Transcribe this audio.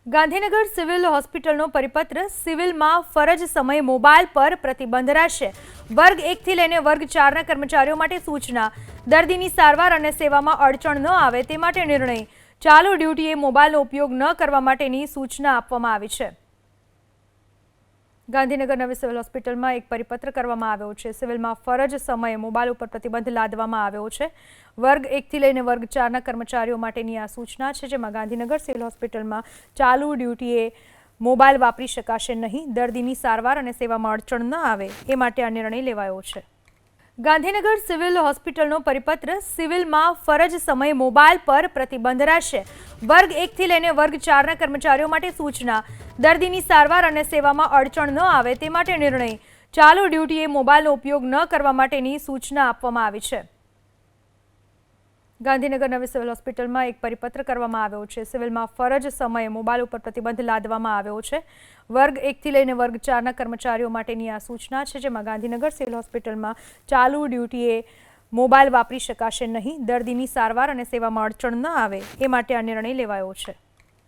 Gandhinagar civil હોસ્પિટલનો પરિપત્ર સિવિલમાં ફરજ સમયે મોબાઈલ પર પ્રતિબંધ રહેશે। વર્ગ 1 થી લઈને વર્ગ 4 ના કર્મચારીઓ માટે સૂચના। દર્દીની સારવાર અને સેવામાં અડચણ ન આવે તે માટે નિર્ણય। ચાલુ ડ્યુટીએ મોબાઈલનો ઉપયોગ ન કરવા માટેની સૂચના આપવામાં આવી છે। ગાંધીનગર નવી સિવિલ હોસ્પિટલમાં એક પરિપત્ર કરવામાં આવ્યો છે। સિવિલમાં ફરજ સમયે મોબાઈલ ઉપર પ્રતિબંધ લાદવામાં આવ્યો છે। વર્ગ 1 થી લઈને વર્ગ 4 ના કર્મચારીઓ માટેની આ સૂચના છે, જેમાં ગાંધીનગર સિવિલ હોસ્પિટલમાં ચાલુ ડ્યુટીએ મોબાઈલ વાપરી શકાશે નહીં। દર્દીની સારવાર અને સેવામાં અડચણ ન આવે એ માટે આ નિર્ણય લેવાયો છે। ગાંધીનગર સિવિલ હોસ્પિટલનો પરિપત્ર સિવિલમાં ફરજ સમયે મોબાઈલ પર પ્રતિબંધ રહેશે। વર્ગ 1 થી લઈને વર્ગ 4 ના કર્મચારીઓ માટે સૂચના। દર્દીની સારવાર અને સેવામાં અડચણ ન આવે તે માટે નિર્ણય। ચાલુ ડ્યુટીએ મોબાઈલનો ઉપયોગ ન કરવા માટેની સૂચના આપવામાં આવી છે। ગાંધીનગર નવી સિવિલ હોસ્પિટલમાં એક પરિપત્ર કરવામાં આવ્યો છે। સિવિલમાં ફરજ સમયે મોબાઈલ ઉપર પ્રતિબંધ લાદવામાં આવ્યો છે। વર્ગ 1 થી લઈને વર્ગ 4 ના કર્મચારીઓ માટેની આ સૂચના છે, જેમાં ગાંધીનગર સિવિલ હોસ્પિટલમાં ચાલુ ડ્યુટીએ મોબાઈલ વાપરી શકાશે નહીં। દર્દીની સારવાર અને સેવામાં અડચણ ન આવે એ માટે આ નિર્ણય લેવાયો છે।